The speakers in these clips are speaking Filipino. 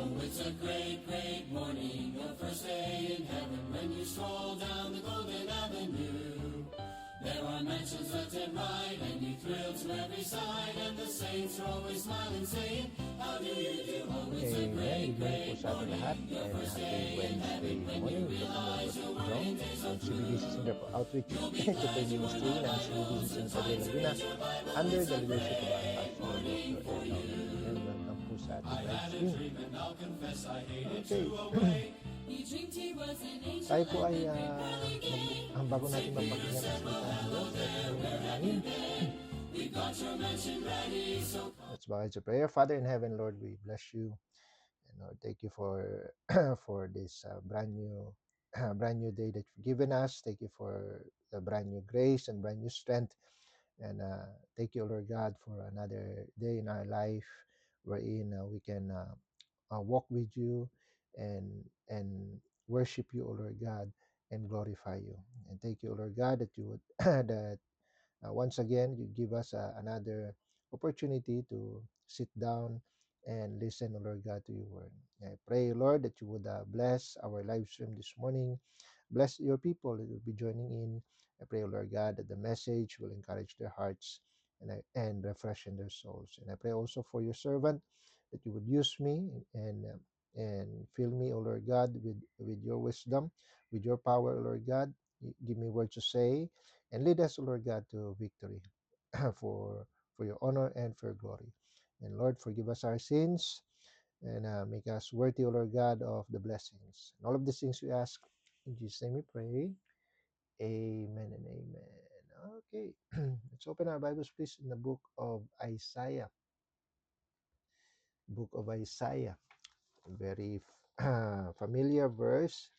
Oh, it's a great, great morning, the first day in heaven, when you stroll down the golden avenue. There are mansions left and right, and you thrill to every side, and the saints are always smiling, saying, how do you do? Oh, it's a great, great morning, your first day in heaven, when you realize your working days are through. CBDC Center for Outreach Ito Ministry ng CBDC San Pedro Laguna under the leadership of our pastor, Dr. Ethel Daniel. Welcome po sa ating live stream. Okay. Tayo po ay ang bago natin mapakinggan ang salita ng Diyos ay panalangin. Let's bow into prayer. Father in heaven, Lord, we bless you. And Lord, thank you for for this brand new day that you've given us. Thank you for the brand new grace and brand new strength. And thank you, Lord God, for another day in our life wherein we can walk with you and worship you, O Lord God, and glorify you. And thank you, O Lord God, that you would that once again you give us another opportunity to sit down and listen, O Lord God, to your word. I pray, Lord, that you would bless our live stream this morning. Bless your people that will be joining in. I pray, Lord God, that the message will encourage their hearts and refreshen their souls. And I pray also for your servant that you would use me and fill me, O Lord God, with your wisdom, with your power, O Lord God. Give me words to say, and lead us, O Lord God, to victory for your honor and for your glory. And Lord, forgive us our sins and make us worthy, O Lord God, of the blessings. And all of these things we ask in Jesus' name we pray. Amen and amen. Okay, let's open our Bibles, please, in the book of Isaiah. Book of Isaiah. Very familiar verse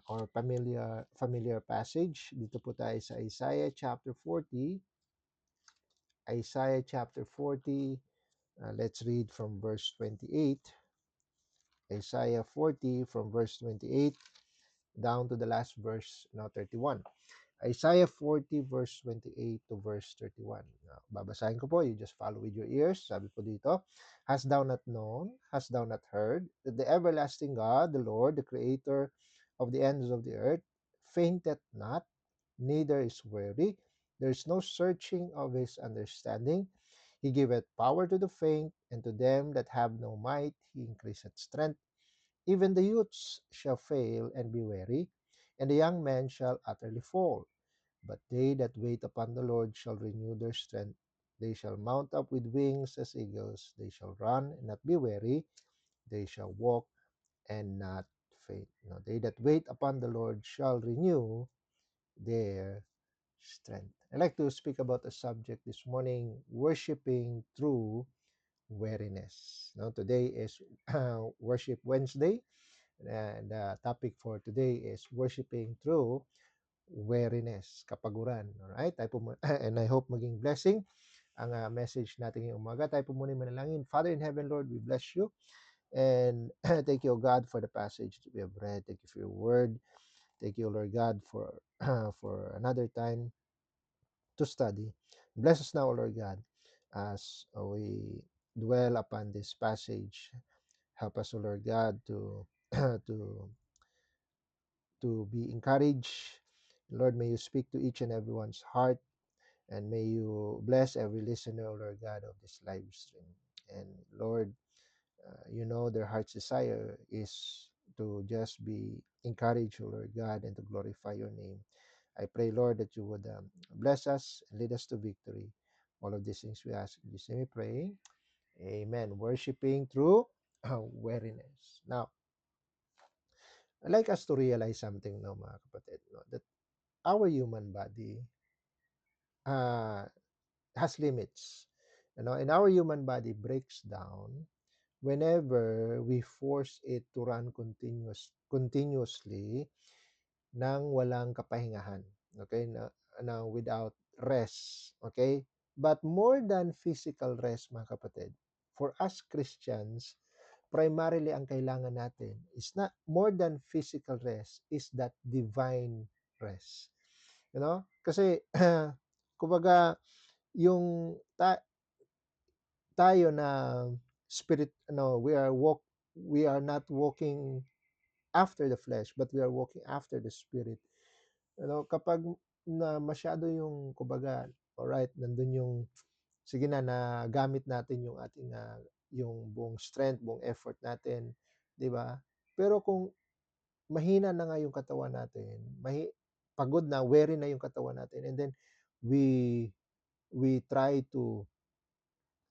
or familiar passage. Dito po tayo sa Isaiah chapter 40. Isaiah chapter 40. Let's read from verse 28. Isaiah 40 from verse 28 down to the last verse, now 31. Isaiah 40 verse 28 to verse 31. Babasahin ko po, you just follow with your ears. Sabi po dito, hast thou not known, hast thou not heard, that the everlasting God, the Lord, the creator of the ends of the earth, fainteth not, neither is weary. There is no searching of his understanding. He giveth power to the faint, and to them that have no might he increaseth strength. Even the youths shall fail and be weary, and the young men shall utterly fall. But they that wait upon the Lord shall renew their strength. They shall mount up with wings as eagles. They shall run and not be weary. They shall walk and not faint. Now, they that wait upon the Lord shall renew their strength. I'd like to speak about a subject this morning, worshiping through weariness. Now, today is Worship Wednesday, and the topic for today is worshiping through weariness, kapaguran. Alright? Tayo po, and I hope maging blessing ang message natin ngayong umaga. Tayo po muna manalangin. Father in heaven, Lord, we bless you. And thank you, God, for the passage that we have read. Thank you for your word. Thank you, Lord God, for for another time to study. Bless us now, Lord God, as we dwell upon this passage. Help us, Lord God, to to be encouraged. Lord, may you speak to each and everyone's heart, and may you bless every listener, Lord God, of this live stream. And Lord, you know their heart's desire is to just be encouraged, Lord God, and to glorify your name. I pray, Lord, that you would bless us and lead us to victory. All of these things we ask. In Jesus' name we pray. Amen. Worshipping through weariness. Now, I'd like us to realize something now, mga kapatid, no, that our human body uh, has limits. And our human body breaks down whenever we force it to run continuously nang walang kapahingahan. Okay? Na without rest. Okay? But more than physical rest, mga kapatid, for us Christians, primarily ang kailangan natin is not more than physical rest, is that divine rest. Kasi kumbaga yung tayo na spirit, we are we are not walking after the flesh, but we are walking after the spirit. Kapag na masyado yung kumbaga, alright, nandun yung sige na nagamit natin yung ating yung buong strength, buong effort natin, 'di ba? Pero kung mahina na nga yung katawan natin, pagod na, weary na yung katawan natin, and then we we try to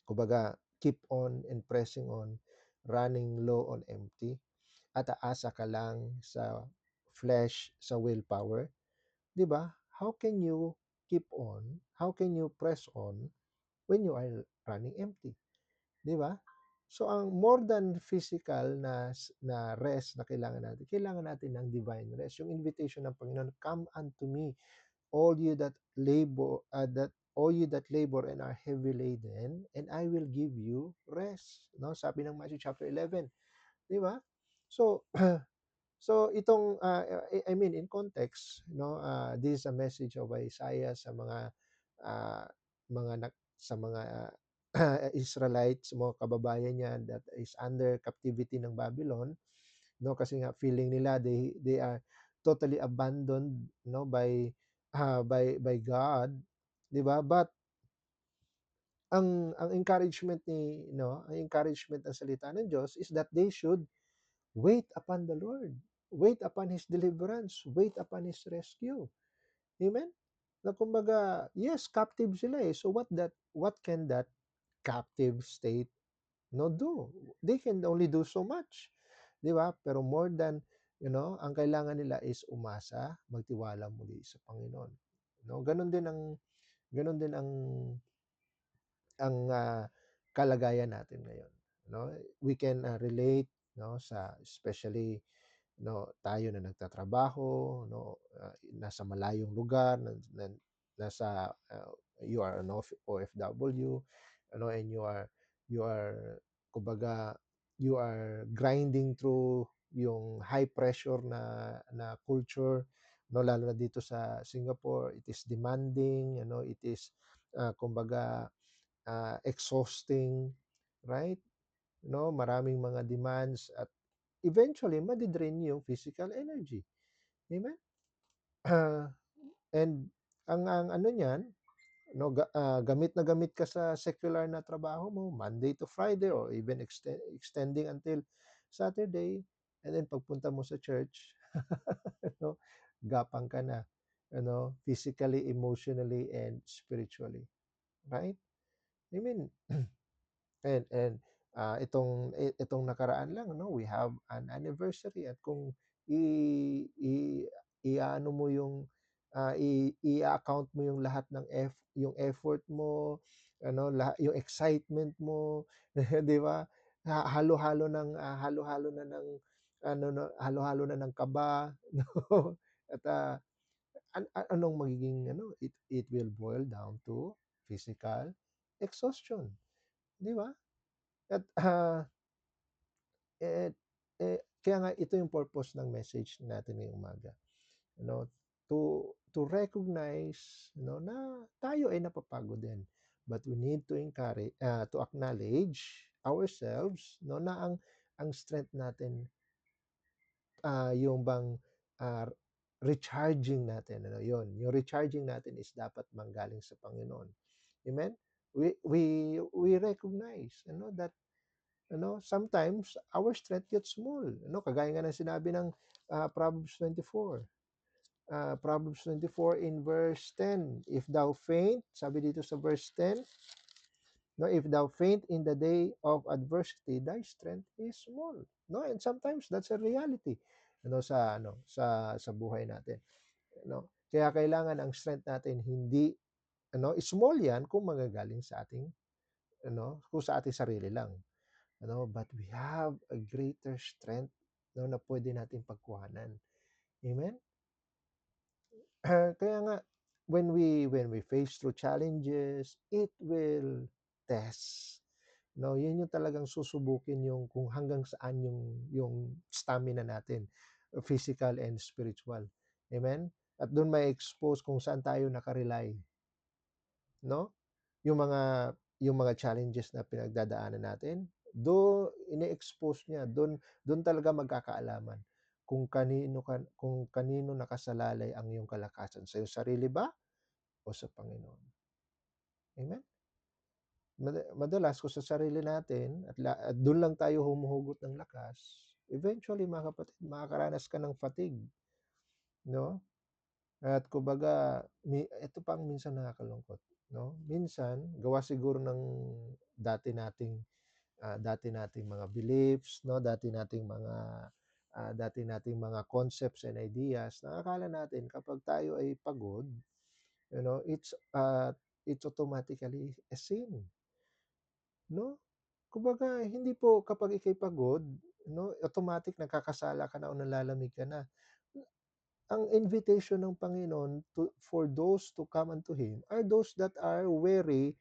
kumbaga keep on and pressing on, running low on empty, at aasa ka lang sa flesh, sa willpower, 'di ba? How can you keep on? How can you press on when you are running empty, 'di ba? So ang more than physical na rest na kailangan natin ng divine rest. Yung invitation ng Panginoon, "Come unto me, all you that labor and are heavy laden, and I will give you rest." No, sabi ng Matthew chapter 11, 'di ba? So so itong I mean in context, this is a message of Isaiah sa uh, sa mga Israelites, mga kababayan niya that is under captivity ng Babylon, no, kasi nga feeling nila they are totally abandoned, no, by God, 'di ba? But ang encouragement ang encouragement ng salita ng Diyos is that they should wait upon the Lord, wait upon His deliverance, wait upon His rescue. Amen? Na kumbaga, yes, captive sila eh. So what can that captive state no do? They can only do so much. Di ba? Pero more than, ang kailangan nila is umasa, magtiwala muli sa Panginoon. No, ganun din ang kalagayan natin ngayon. No, we can relate, no, sa especially, no, tayo na nagtatrabaho, no, nasa malayong lugar, nasa you are an OFW, and you are kumbaga you are grinding through yung high pressure na culture, no, lalo na dito sa Singapore. It is demanding, it is kumbaga exhausting, right? No, maraming mga demands at eventually madi-drain yung physical energy. Amen? Ah, and ang ano niyan, no, gamit na gamit ka sa secular na trabaho mo, Monday to Friday or even extending until Saturday, and then pagpunta mo sa church, no, gapang ka na, physically, emotionally, and spiritually. Right? I mean, itong nakaraan lang, no, we have an anniversary, at kung i i i-aano mo yung i-account mo yung lahat ng yung effort mo, lahat yung excitement mo, 'di ba? Halo-halo halo-halo na ng halo-halo na ng kaba, no? At anong magiging it will boil down to physical exhaustion, 'di ba? At eh, kaya nga ito yung purpose ng message natin ngayong umaga. To recognize, na tayo ay napapagod din. But we need to acknowledge ourselves, na ang strength natin, yung bang ah, recharging natin, yon. Yung recharging natin is dapat manggaling sa Panginoon. Amen? We recognize, that sometimes our strength gets small. Kagaya nga ng sinabi ng Proverbs 24. Proverbs 24 in verse 10. If thou faint, sabi dito sa verse 10, no, if thou faint in the day of adversity, thy strength is small. No, and sometimes that's a reality. Sa buhay natin. Kaya kailangan ang strength natin hindi small yan kung magagaling sa ating kung sa ating sarili lang. But we have a greater strength, na pwede natin pagkuhanan. Amen? Kaya nga, when we face through challenges, it will test. No, yun yung talagang susubukin yung kung hanggang saan yung stamina natin, physical and spiritual. Amen? At doon may expose kung saan tayo nakarely, no? Yung mga yung mga challenges na pinagdadaanan natin, do ini-expose niya, doon talaga magkakaalaman kung kanino nakasalalay ang iyong kalakasan, sa iyong sarili ba o sa Panginoon. Amen? Madalas kung sa sarili natin at doon lang tayo humuhugot ng lakas, eventually mga kapatid, makakaranas ka ng fatigue, no? At kumbaga, ito pa ang minsan nakakalungkot, no? Minsan, gawa siguro ng dati nating mga beliefs, no? Dati nating mga concepts and ideas, nakakala natin kapag tayo ay pagod, it's automatically a sin, no? Kumbaga, hindi po kapag ika'y pagod, no, automatic nagkakasala ka na o nalalamig ka na. Ang invitation ng Panginoon for those to come unto Him are those that are weary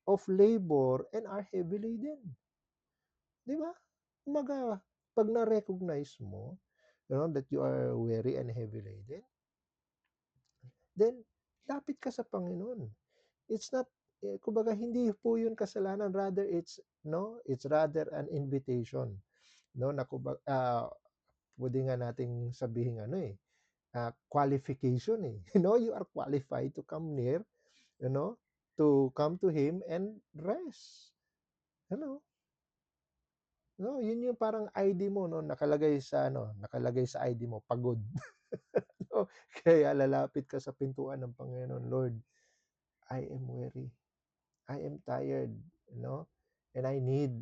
of labor and are heavy laden. Di ba? Kumbaga, pag na-recognize mo, that you are weary and heavy laden, then lapit ka sa Panginoon. It's not, kumbaga, hindi po yun kasalanan, rather it's rather an invitation, no, na kumbaga, pwede nga nating sabihin qualification eh. You are qualified to come near, you know, to come to Him and rest. Ano? No, yun yung parang ID mo, no, nakalagay sa ID mo, pagod. No? Kaya lalapit ka sa pintuan ng Panginoon, Lord, I am weary. I am tired, and I need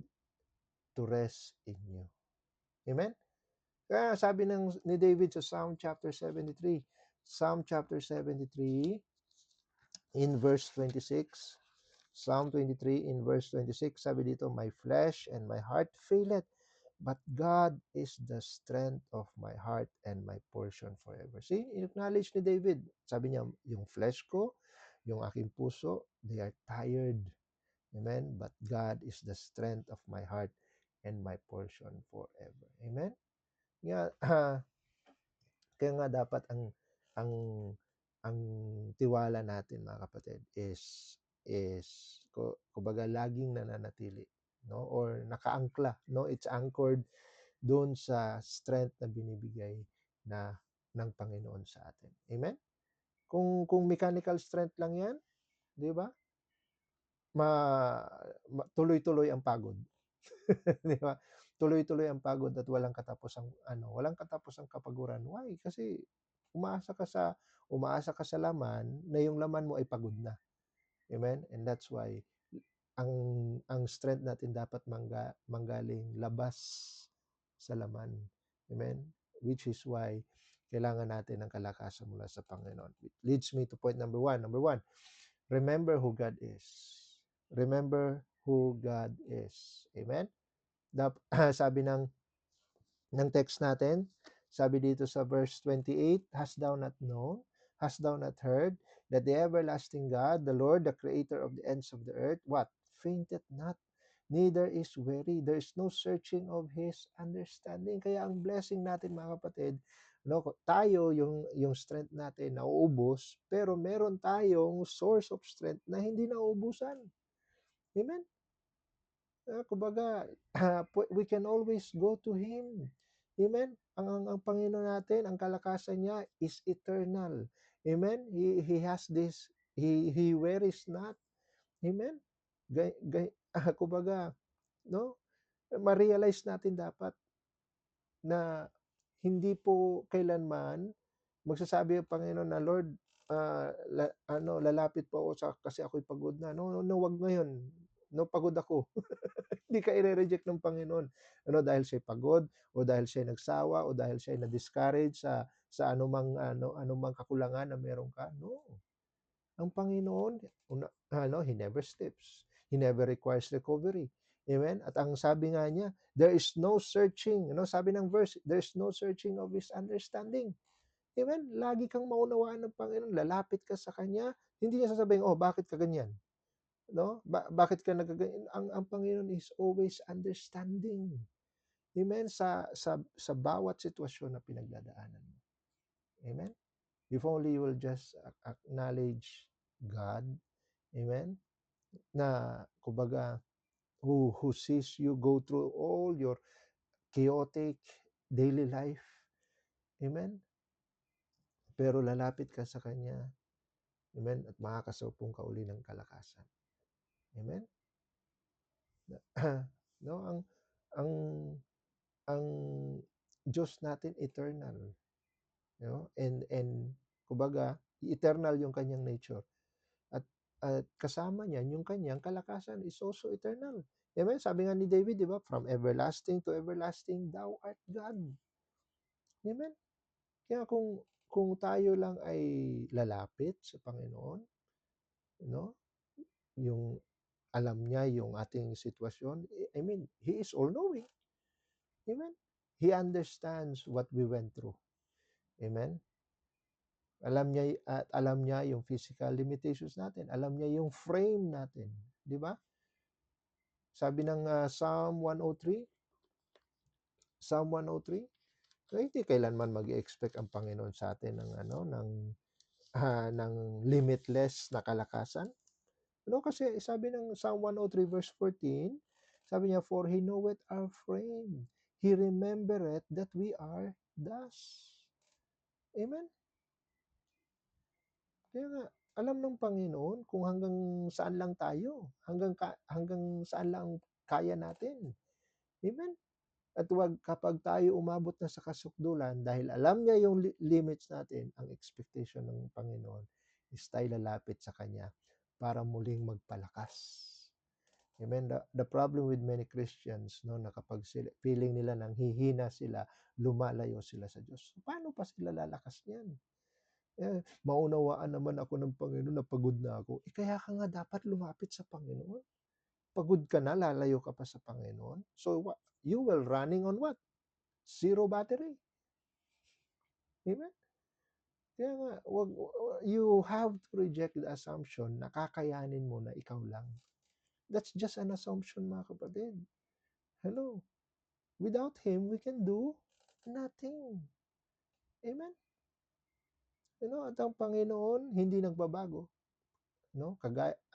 to rest in you. Amen? Kaya sabi ni David sa Psalm chapter 73, in verse 26, Psalm 23 in verse 26, sabi dito, my flesh and my heart faileth, but God is the strength of my heart and my portion forever. See, acknowledge ni David, sabi niya, yung flesh ko, yung aking puso, they are tired. Amen? But God is the strength of my heart and my portion forever. Amen? Kaya nga dapat ang ang tiwala natin mga kapatid is kumbaga laging nananatili, no, or nakaangkla, no, it's anchored doon sa strength na binibigay na ng Panginoon sa atin. Amen? Kung mechanical strength lang 'yan, 'di ba? Ma, tuloy-tuloy ang pagod. 'Di ba? Tuloy-tuloy ang pagod at walang katapusang kapaguran. Why? Kasi umaasa ka sa laman na yung laman mo ay pagod na. Amen? And that's why ang strength natin dapat manggaling labas sa laman. Amen? Which is why kailangan natin ng kalakasan mula sa Panginoon. It leads me to point number one. Number one, remember who God is. Remember who God is. Amen? Sabi ng text natin, sabi dito sa verse 28, hast thou not known, hast thou not heard, that the everlasting God, the Lord, the creator of the ends of the earth, what? Fainteth not, neither is weary. There is no searching of His understanding. Kaya ang blessing natin mga kapatid, no, tayo yung strength natin nauubos, pero meron tayong source of strength na hindi nauubusan. Amen? Kumbaga, we can always go to Him. Amen? Ang Panginoon natin, ang kalakasan niya is eternal. Amen? He has this, He wearies not. Amen? Kumbaga, no? Ma-realize natin dapat na hindi po kailanman magsasabi ang Panginoon na, Lord, lalapit po ako kasi ako'y pagod na. No, no, wag ngayon. No, pagod ako. Hindi ka i-reject ng Panginoon. Dahil siya pagod, o dahil siya nagsawa, o dahil siya na-discourage sa anumang kakulangan na meron ka. No. Ang Panginoon, He never sleeps. He never requires recovery. Amen? At ang sabi nga niya, there is no searching. Sabi ng verse, there is no searching of His understanding. Amen? Lagi kang maunawaan ng Panginoon. Lalapit ka sa Kanya. Hindi niya sasabihin, bakit ka ganyan? No? Bakit ka nagaganyan? Ang Panginoon is always understanding. Amen? Sa bawat sitwasyon na pinagdadaanan mo. Amen? If only you will just acknowledge God. Amen? Na, kumbaga, who sees you go through all your chaotic daily life. Amen? Pero lalapit ka sa Kanya. Amen? At makakasaupong ka uli ng kalakasan. Amen? No, ang ang Diyos natin eternal, no? And kumbaga, eternal yung kanyang nature. At kasama niyan yung kanyang kalakasan is also eternal. Amen? Sabi nga ni David, di ba? From everlasting to everlasting, thou art God. Amen? Kaya kung tayo lang ay lalapit sa Panginoon, no? Yung alam niya yung ating sitwasyon. I mean, He is all-knowing. Amen? He understands what we went through. Amen? Alam niya yung physical limitations natin. Alam niya yung frame natin. Di ba? Sabi ng Psalm 103, Psalm 103, so hindi kailanman mag-expect ang Panginoon sa atin ng limitless na kalakasan. No, kasi sabi ng Psalm 103 verse 14, sabi niya, for He knoweth our frame. He remembereth that we are dust. Amen? Kaya nga, alam ng Panginoon kung hanggang saan lang tayo, hanggang saan lang kaya natin. Amen? At wag kapag tayo umabot na sa kasukdulan, dahil alam niya yung limits natin, ang expectation ng Panginoon is tayo lalapit sa Kanya para muling magpalakas. Amen. The problem with many Christians, no, na kapag sila, feeling nila nang hihina sila, lumalayo sila sa Diyos. Paano pa sila lalakas niyan? Maunawaan naman ako ng Panginoon na pagod na ako. Kaya ka nga dapat lumapit sa Panginoon. Pagod ka na, lalayo ka pa sa Panginoon. So what? You will running on what? Zero battery. Amen? Kaya nga, you have to reject the assumption na kakayanin mo na ikaw lang. That's just an assumption, mga kapatid. Hello? Without Him, we can do nothing. Amen? At ang Panginoon, hindi nagbabago. No?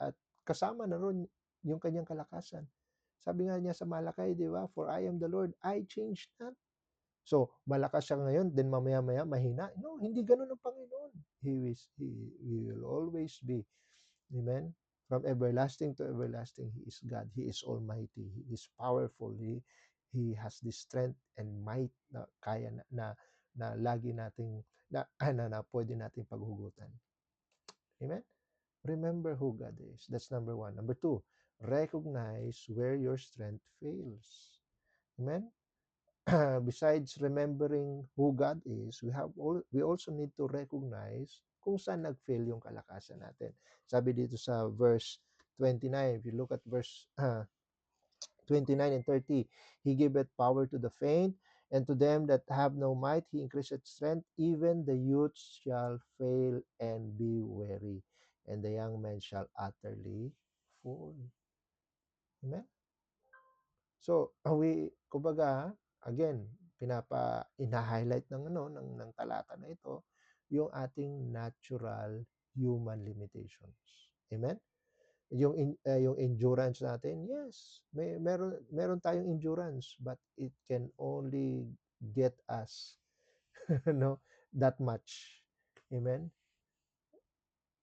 At kasama na ron yung kanyang kalakasan. Sabi nga niya sa Malakay, di ba? For I am the Lord, I change not. So, malakas siya ngayon, then mamaya-maya mahina. No, hindi ganun ang Panginoon. He will always be. Amen? From everlasting to everlasting, He is God. He is almighty. He is powerful. He has the strength and might na kaya na lagi nating na pwede nating paghugutan. Amen? Remember who God is. That's number one. Number two, recognize where your strength fails. Amen? Besides remembering who God is, we also need to recognize kung saan nag-fail yung kalakasan natin. Sabi dito sa verse 29, if you look at verse 29 and 30, He giveth power to the faint, and to them that have no might, He increaseth strength. Even the youths shall fail and be weary, and the young men shall utterly fall. Amen? So, kumbaga, again, ina-highlight ng talata na ito, yung ating natural human limitations. Amen? Yung endurance natin, yes, meron tayong endurance, but it can only get us no, that much. Amen?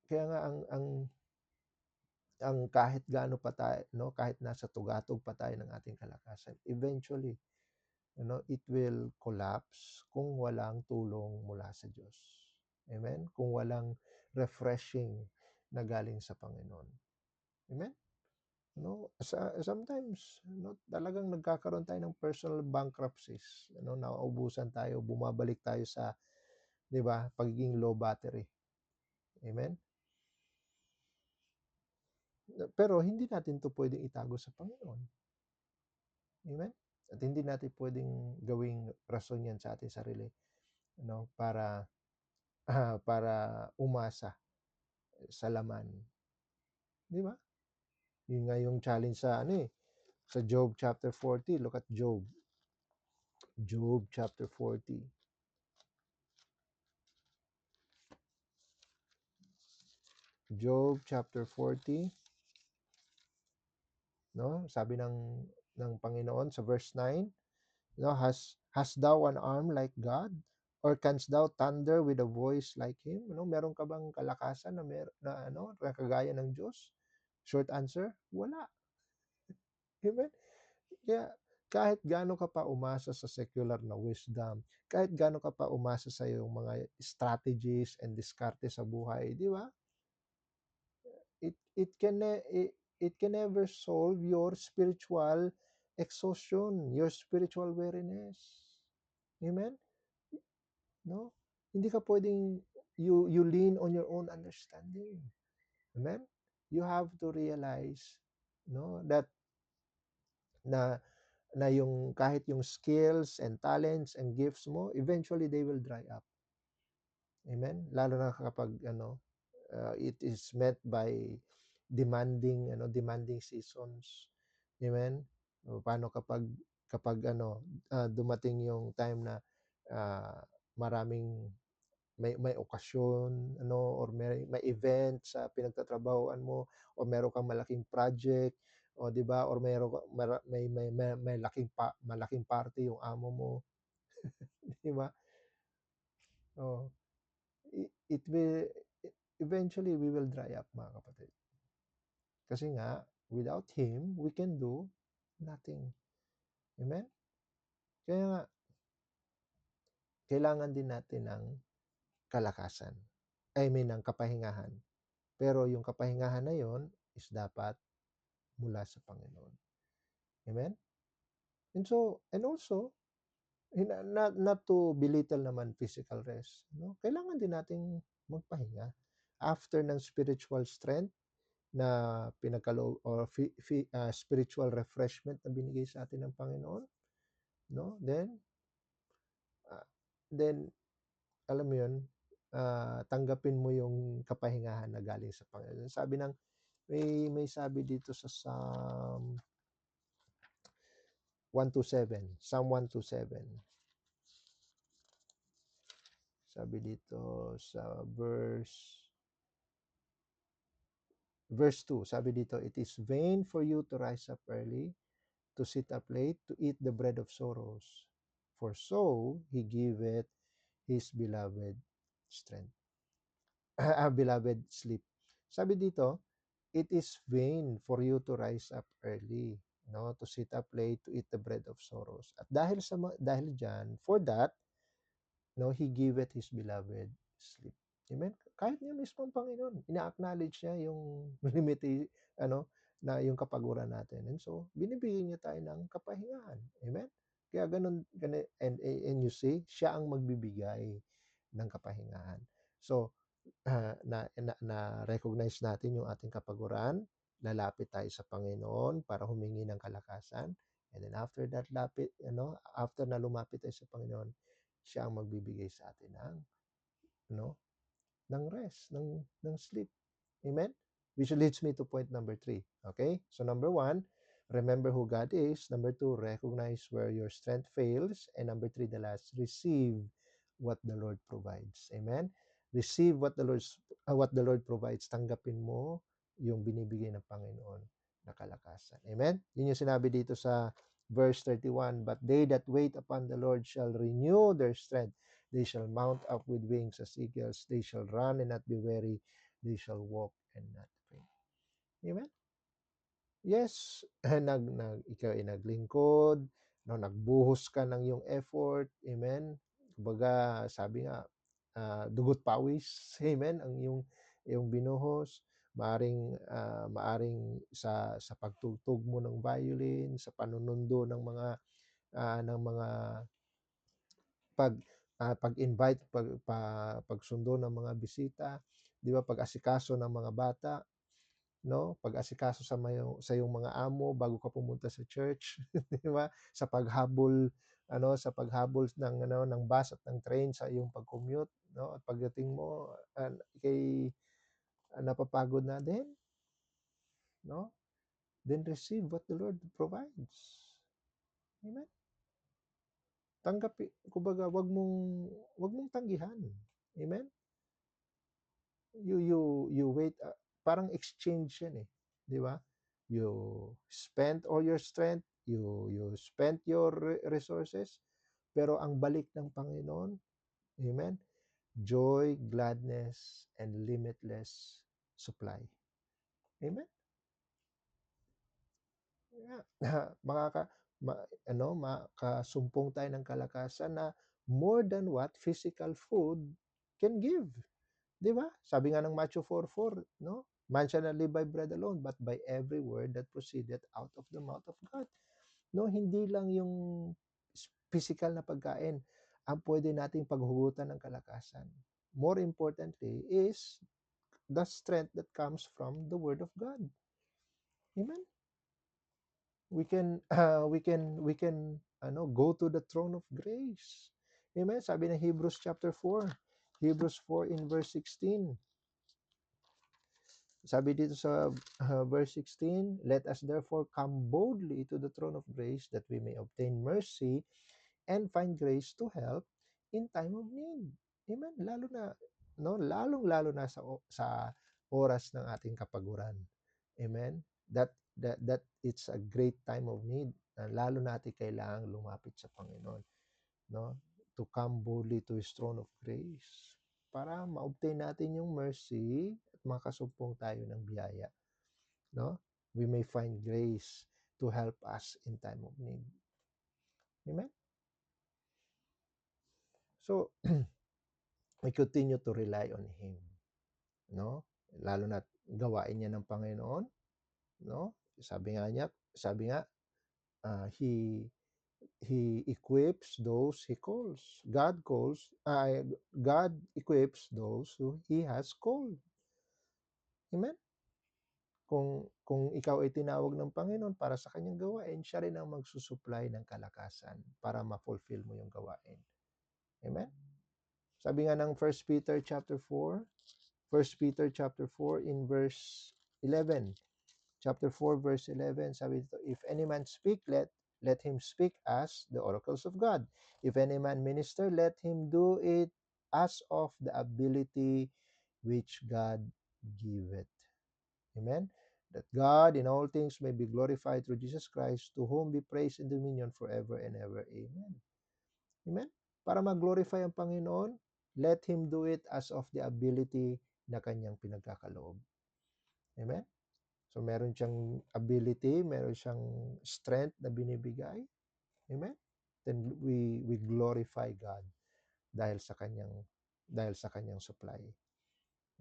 Kaya nga ang kahit gaano pa tayo, no, kahit nasa tugatog pa tayo ng ating kalakasan, eventually, it will collapse kung walang tulong mula sa Diyos. Amen? Kung walang refreshing na galing sa Panginoon. Amen? Sometimes, talagang nagkakaroon tayo ng personal bankruptcies. Nauubusan tayo, bumabalik tayo sa, 'di ba, pagiging low battery. Amen? Pero hindi natin 'to pwedeng itago sa Panginoon. Amen? At hindi natin pwedeng gawing rason 'yan sa ating sarili, para para umasa sa laman. 'Di ba? Yun nga yung challenge sa sa Job chapter 40. Look at Job. Job chapter 40. Job chapter 40. no? Sabi ng Panginoon sa verse 9, no, has thou an arm like God? Or canst thou thunder with a voice like him? No, meron ka bang kalakasan na kagaya ng Diyos? Short answer, wala. Amen? Kaya kahit gaano ka pa umasa sa secular na wisdom, kahit gaano ka pa umasa sa iyong mga strategies and diskarte sa buhay, di ba? It can never solve your spiritual exhaustion, your spiritual weariness. Amen? No? Hindi ka pwedeng you lean on your own understanding. Amen? You have to realize, no, that na yung kahit yung skills and talents and gifts mo, eventually they will dry up. Amen? Lalo na kapag it is met by demanding seasons. Amen? Paano kapag dumating yung time na uh, maraming may okasyon or may event sa pinagtatrabahuan mo o meron kang malaking project o 'di ba or meron may malaking party yung amo mo, 'di ba? Oh, it will eventually we will dry up, mga kapatid. Kasi nga without him we can do nothing. Amen? Kaya nga kailangan din natin ng kalakasan. Ng kapahingahan. Pero yung kapahingahan na yon is dapat mula sa Panginoon. Amen? And also, not to belittle naman physical rest. No? Kailangan din nating magpahinga. After ng spiritual strength na or spiritual refreshment na binigay sa atin ng Panginoon, no? Uh, then, alam mo yun, tanggapin mo yung kapahingahan na galing sa Panginoon. Sabi ng, may sabi dito sa Psalm 127, Psalm 127. Sabi dito sa verse 2, sabi dito, it is vain for you to rise up early, to sit up late, to eat the bread of sorrows. For so he giveth his beloved strength. Beloved sleep. Sabi dito, it is vain for you to rise up early, no, to sit up late, to eat the bread of sorrows. At dahil diyan, for that, no, he giveth his beloved sleep. Amen? Kahit niya mismo ang Panginoon, ina-acknowledge niya yung limiti, na yung kapaguran natin. And so, binibigyan niya tayo ng kapahingahan. Amen? Kaya ganun and you see, siya ang magbibigay ng kapahingahan. So, na-recognize natin yung ating kapaguran, lalapit tayo sa Panginoon para humingi ng kalakasan. And then after that after na lumapit tayo sa Panginoon, siya ang magbibigay sa atin ng rest, ng sleep. Amen? Which leads me to point number 3. Okay? So number 1, remember who God is. Number 2, recognize where your strength fails. And number 3, the last, receive what the Lord provides. Amen? Receive what the Lord provides. Tanggapin mo yung binibigay ng Panginoon na kalakasan. Amen? Yun yung sinabi dito sa verse 31, but they that wait upon the Lord shall renew their strength. They shall mount up with wings as eagles. They shall run and not be weary. They shall walk and not faint. Amen? Yes, ikaw ay naglingkod, no, nagbuhos ka ng iyong effort. Amen? Kumbaga, sabi nga, dugot pawis. Amen? Ang iyong binuhos. Maaring sa pagtugtog mo ng violin, sa panunundo ng mga pag-invite, pagsundo ng mga bisita, 'di ba, pag-asikaso ng mga bata, no? Pag-asikaso sa iyong mga amo bago ka pumunta sa church, 'di ba? Sa paghabol ng bus at ng train sa iyong pag-commute, no? At pagdating mo, ikay napapagod na din, no? Then receive what the Lord provides. Amen? Kumbaga, wag mong tanggihan. Amen? You wait, parang exchange yan, di ba? you spent all your strength, you spent your resources, pero ang balik ng Panginoon, amen, joy, gladness, and limitless supply. Amen? Yeah. Makasumpong tayo ng kalakasan na more than what physical food can give. Di ba? Sabi nga ng Matthew 4:4, no? Man shall not live by bread alone, but by every word that proceeded out of the mouth of God. No, hindi lang yung physical na pagkain ang pwede nating paghugutan ng kalakasan. More importantly is the strength that comes from the Word of God. Amen. We can go to the throne of grace. Amen. Sabi ng Hebrews chapter 4. Hebrews 4 in verse 16. Sabi dito sa verse 16, let us therefore come boldly to the throne of grace that we may obtain mercy and find grace to help in time of need. Amen. Lalong-lalo na sa oras ng ating kapaguran. Amen. That it's a great time of need. Lalo natin kailangang lumapit sa Panginoon, no? To come boldly to His throne of grace para ma-obtain natin yung mercy at makasumpong tayo ng biyaya, no? We may find grace to help us in time of need. Amen? So, we continue to rely on Him, no? Lalo na gawain niya ng Panginoon, no? Sabi nga, He equips those He calls. God equips those who He has called. Amen? Kung ikaw ay tinawag ng Panginoon para sa kanyang gawain, siya rin ang magsusupply ng kalakasan para ma-fulfill mo yung gawain. Amen? Sabi nga ng 1 Peter chapter 4, 1 Peter chapter 4 in verse 11. Chapter 4 verse 11, sabi dito, if any man speak, let him speak as the oracles of God. If any man minister, let him do it as of the ability which God giveth. Amen? That God in all things may be glorified through Jesus Christ, to whom be praise and dominion forever and ever. Amen. Amen? Para mag-glorify ang Panginoon, let Him do it as of the ability na kanyang pinagkakaloob. Amen? So meron siyang ability, meron siyang strength na binibigay. Amen? Then we glorify God dahil sa kanyang supply.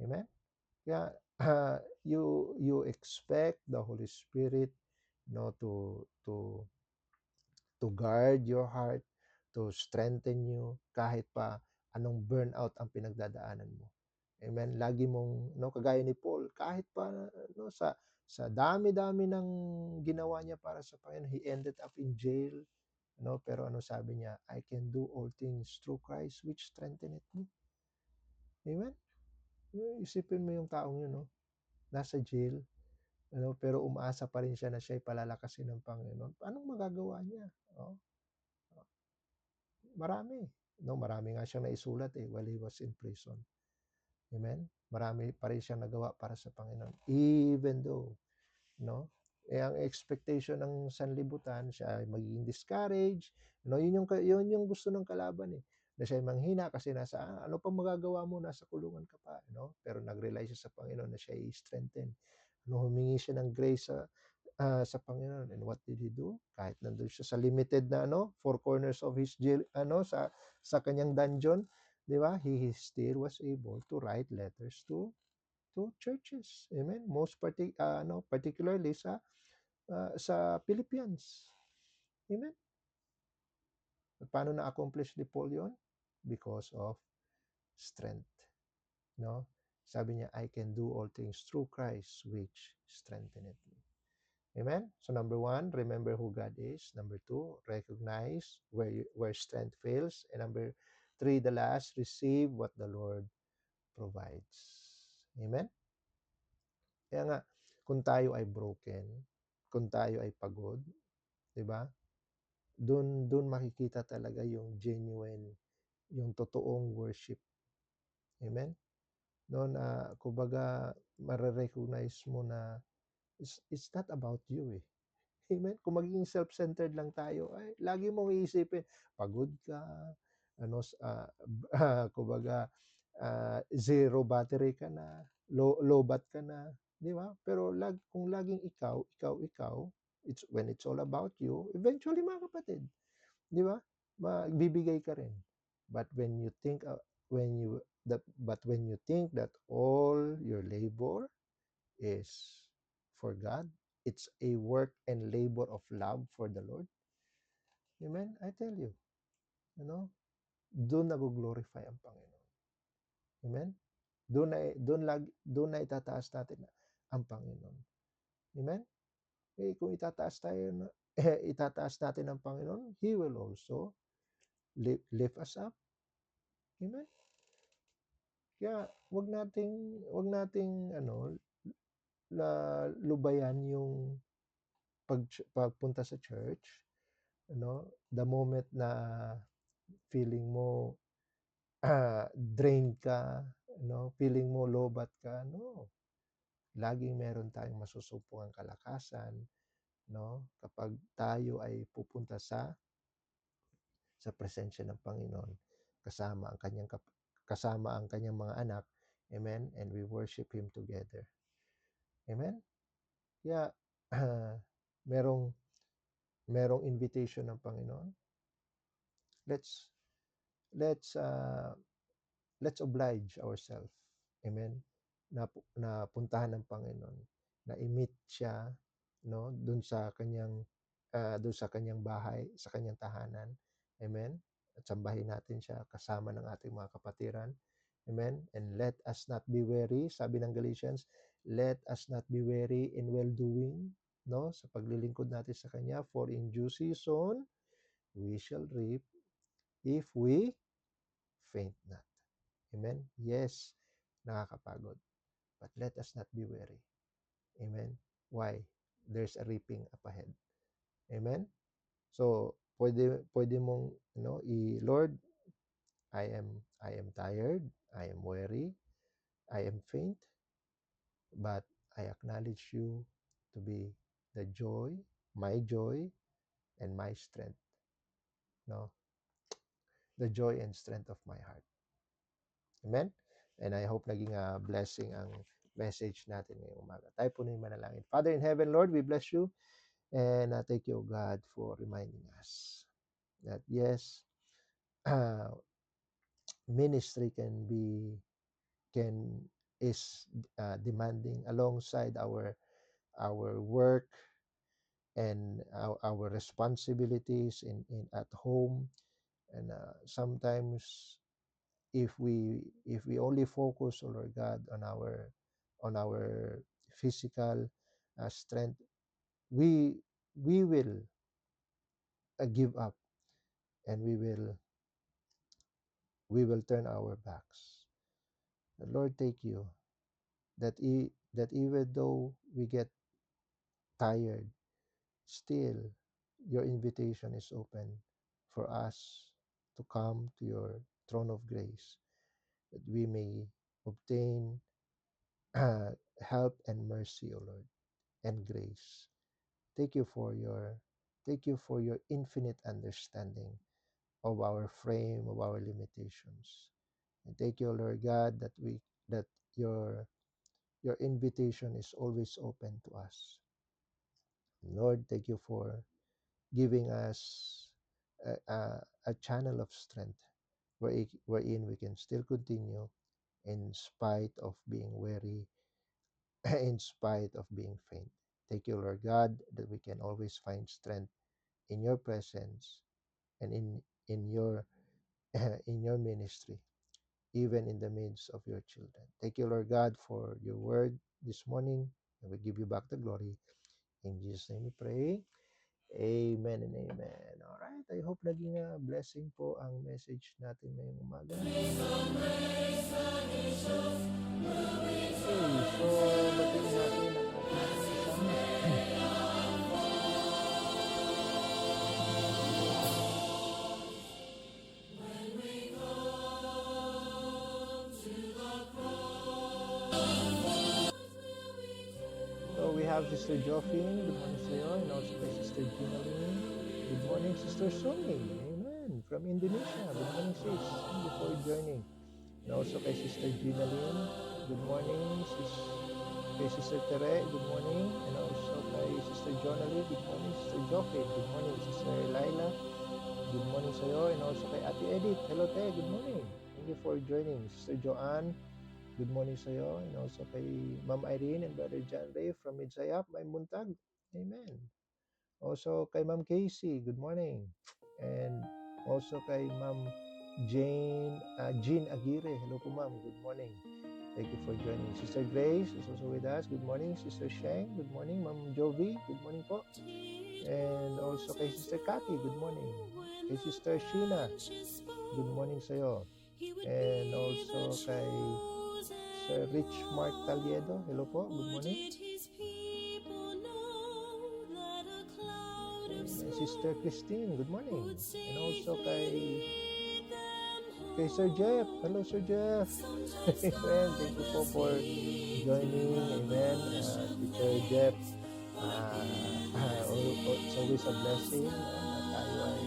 Amen? Kaya you expect the Holy Spirit, no, to guard your heart, to strengthen you kahit pa anong burnout ang pinagdadaanan mo. Amen. Lagi mong, no, kagaya ni Paul, kahit pa, no, sa dami-dami ng ginawa niya para sa Panginoon, he ended up in jail, no, pero ano sabi niya, I can do all things through Christ which strengtheneth me. Amen. Isipin mo yung taong yun, no, nasa jail, ano, pero umaasa pa rin siya na siya'y palalakasin ng Panginoon. Anong magagawa niya? Oh, marami. No, marami nga siyang naisulat while he was in prison. Amen? Marami pa rin siyang nagawa para sa Panginoon. Even though, no, ang expectation ng sanlibutan, siya ay magiging discouraged. No, yun yung gusto ng kalaban na siya ay manghina kasi ano pang magagawa mo, nasa kulungan ka pa, no? Pero nag-rely siya sa Panginoon na siya ay strengthen. No, humingi siya ng grace sa Panginoon. And what did he do? Kahit nandun siya sa limited na four corners of his jail, sa kanyang dungeon, di ba? He still was able to write letters to churches. Amen. Particularly sa Philippines. Amen. Paano na-accomplish ni Paul yon? Because of strength. No? Sabi niya, I can do all things through Christ which strengtheneth me. Amen? So number 1, remember who God is. Number 2, recognize where strength fails. And number 3, the last, receive what the Lord provides. Amen? Kaya nga, kung tayo ay broken, kung tayo ay pagod, di ba? Doon makikita talaga yung genuine, yung totoong worship. Amen? No, na kumbaga, mare-recognize mo na It's not about you eh. Amen? Kung magiging self-centered lang tayo, ay lagi mong iisipin, pagod ka, ano, kumbaga, zero battery ka na, low bat ka na, di ba? Pero kung laging ikaw, when it's all about you, eventually mga kapatid, di ba? Magbibigay ka rin. But when you think when you think that all your labor is for God, it's a work and labor of love for the Lord. Amen? I tell you, you know, doon nag-glorify ang Panginoon. Amen? Doon na itataas natin ang Panginoon. Amen? Eh, kung itataas natin ang Panginoon, He will also lift us up. Amen? Kaya wag nating lubayan yung pagpunta sa church, the moment na feeling mo drained ka, feeling mo lobat ka, no. Laging meron tayong masusumpungang kalakasan, kapag tayo ay pupunta sa presensya ng Panginoon, kasama ang kanyang mga anak, amen, and we worship Him together. Amen? Kaya, merong invitation ng Panginoon. Let's oblige ourselves. Amen? Na puntahan ng Panginoon, na i-meet siya, doon sa kanyang bahay, sa kanyang tahanan. Amen? At sambahin natin siya kasama ng ating mga kapatiran. Amen? And let us not be weary, sabi ng Galatians, let us not be weary in well-doing, sa paglilingkod natin sa kanya, for in due season we shall reap if we faint not. Amen? Yes, nakakapagod. But let us not be weary. Amen? Why? There's a reaping up ahead. Amen? So, pwede mong, Lord, I am tired, I am weary, I am faint, but I acknowledge you to be the joy, and my strength. No? The joy and strength of my heart. Amen? And I hope naging blessing ang message natin ngayong umaga. Tayo po na yung manalangin. Father in heaven, Lord, we bless you. And thank you, God, for reminding us that yes, ministry is demanding alongside our work and our responsibilities in at home. And sometimes if we only focus, oh Lord God, on our physical strength, we will give up, and we will turn our backs. The Lord, take you that even though we get tired, still your invitation is open for us to come to your throne of grace, that we may obtain help and mercy, O Lord, and grace. Thank you for your infinite understanding of our frame, of our limitations. And thank you, Lord God, that your invitation is always open to us. Lord, thank you for giving us a channel of strength wherein we can still continue in spite of being weary, in spite of being faint. Thank you, Lord God, that we can always find strength in your presence and in your in your ministry, even in the midst of your children. Thank you, Lord God, for your word this morning, and we give you back the glory. In Jesus' name we pray. Amen and amen. Alright, I hope naging blessing po ang message natin ngayong umaga. Okay, so batiin natin ang ating kasama. So we have Sister Joffin, good morning sa'yo. And also kay Sister Gina Lynn. Good morning, Sister Sumi. Amen. From Indonesia. Good morning, sis. Thank you for joining. And also kay Sister Gina Lynn. Good morning, kay Sister Tere. Good morning. And also kay Sister Jonalie. Good morning, Sister Joffin. Good morning, Sister Laila. Good morning sa'yo. And also kay Ate Edith. Hello, Te. Good morning. Thank you for joining. Sister Joanne. Good morning sa'yo. And also kay Ma'am Irene and Brother John Ray from Midsayap, May Muntag. Amen. Also kay Ma'am Casey. Good morning. And also kay Ma'am Jean Aguirre. Hello po, Ma'am. Good morning. Thank you for joining. Sister Grace is also with us. Good morning. Sister Sheng. Good morning. Ma'am Jovi. Good morning po. And also kay Sister Cathy. Good morning. Kay Sister Sheena. Good morning sa'yo. And also kay Sir Rich Mark Taliedo. Hello po. Good morning. And Sister Christine. Good morning. And also kay Sir Jeff. Hello, Sir Jeff. Amen. Thank you po for joining. Amen. Teacher Jeff. It's always a blessing na tayo ay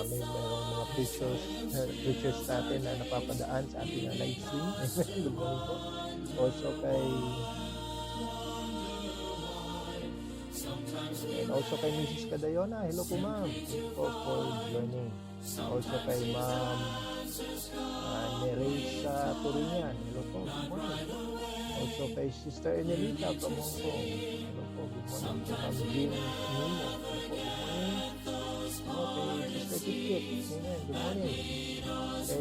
may merong mga preachers natin na napapadaan sa ating live stream. Amen. Good morning po. Also kay Mrs. Cadayona. Hello po, ma'am. Thank you po for joining. Also kay Ma'am Neresa Turiñan. Hello po. Good morning. Also kay Sister Enelita from Hong Kong. Hello po. Good morning. Ma'am Jean Nimo. Hello po. Good morning. Okay, Sister Kikit. Amen. Good morning. Kay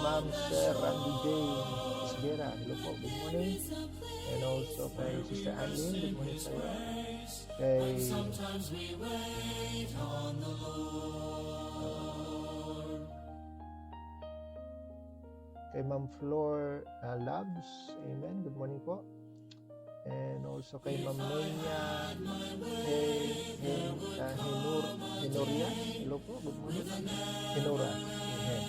Ma'am Sir Randy J. Isgera. Hello po. Good morning. And also kay Sister Anlene. Good morning sa'yo. Kay Ma'am Flor Labs. Amen. Good morning po. And also kay Ma'am Nenya Henoria. Hello po. Good morning. Henora. Amen.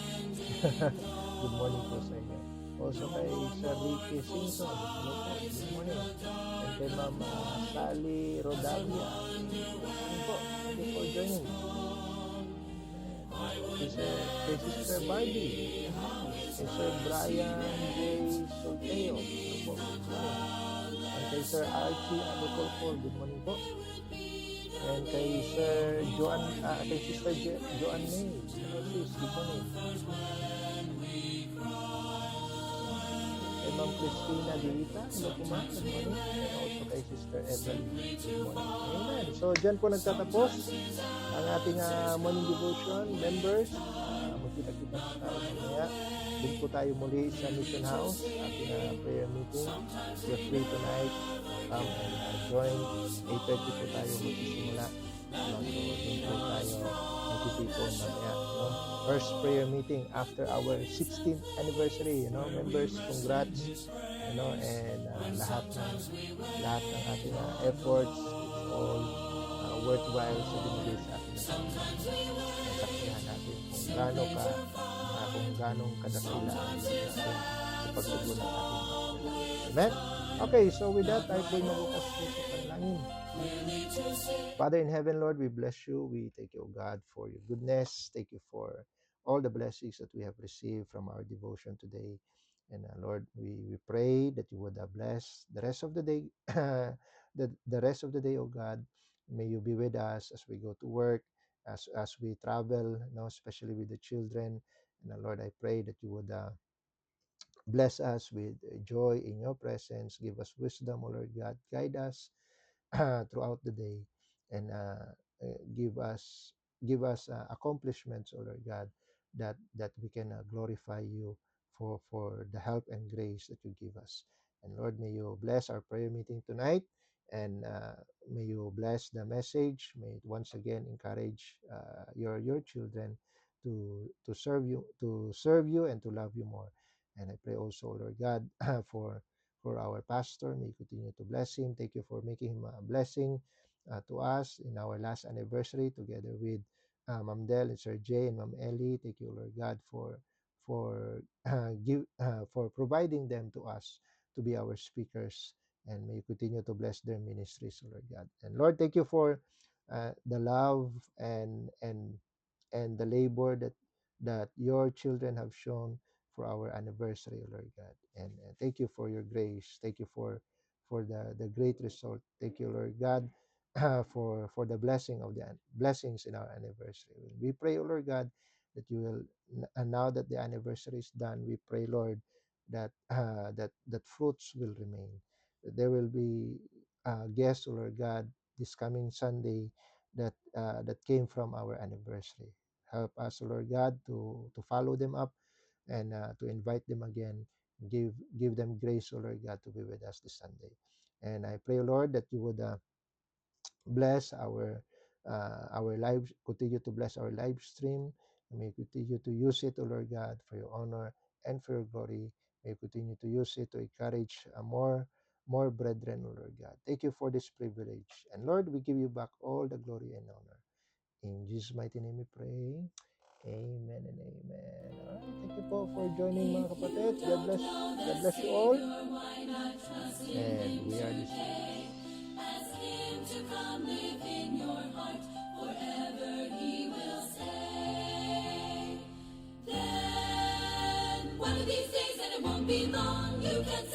Good morning po sa inyo. Also kay Sir Ricky Simpson. Hello po. Good morning. And kay Ma'am Sally Rodavia. Good morning po. Thank you for joining. Kay Sister Barbie. Kay Sir Brian J. Solteo. Hello po. Good morning. And kay Sir Archie Adocolfor. Good morning po. And kay Sister Joanne May. Hello sis. Good morning. Kay Ma'am Christina Dilita. Hello po, ma'am. Good morning. And also kay Sister Evelyn. Good morning. Amen. So, dyan po nagtatapos ang ating morning devotion. Members, magkita-kita po tayo mamaya. Doon po tayo muli sa Mission House, ating prayer meeting. You're free tonight. Come and join. 8:30 po tayo magsisimula. So, doon po tayo magtitipon mamaya. First prayer meeting after our 16th anniversary. Members, congrats. And lahat ng ating efforts is all worthwhile sa binigay sa ating nasaksihan natin kung ganong kadakila ang sa pagtugon ng ating Amen? Okay, so with that, I pray mabukas po sa panalangin. Father in heaven, Lord, we bless you. We thank you, God, for your goodness. Thank you for all the blessings that we have received from our devotion today. And Lord, we pray that you would bless the rest of the day, the rest of the day, oh God. May you be with us as we go to work, as we travel, especially with the children. And Lord, I pray that you would bless us with joy in your presence. Give us wisdom, O Lord God. Guide us throughout the day, and give us accomplishments, O Lord God, that we can glorify you for the help and grace that you give us. And Lord, may you bless our prayer meeting tonight, and may you bless the message. May it once again encourage your children to serve you and to love you more. And I pray also, Lord God, for our pastor. May you continue to bless him. Thank you for making him a blessing to us in our last anniversary, together with Ma'am Del and Sir Jay and Ma'am Ellie. Thank you, Lord God, for providing them to us to be our speakers And may you continue to bless their ministries, O Lord God. And Lord, thank you for the love and the labor that your children have shown for our anniversary, O Lord God. And thank you for your grace. Thank you for the great result. Thank you, Lord God, for the blessing of the blessings in our anniversary. We pray, O Lord God, that you will, and now that the anniversary is done, we pray, Lord, that that fruits will remain. There will be guests, O Lord God, this coming Sunday that came from our anniversary. Help us, Lord God, to follow them up and to invite them again. Give them grace, O Lord God, to be with us this Sunday. And I pray, Lord, that you would bless our live, continue to bless our live stream. And may you continue to use it, O Lord God, for your honor and for your glory. May you continue to use it to encourage more brethren, O Lord God. Thank you for this privilege. And Lord, we give you back all the glory and honor. In Jesus' mighty name we pray. Amen and amen. Alright, thank you po for joining, mga kapatid. God bless you all. And we are dismissed. Ask him to come live in your heart, forever he will stay. Then one of these days, and it won't be long, you can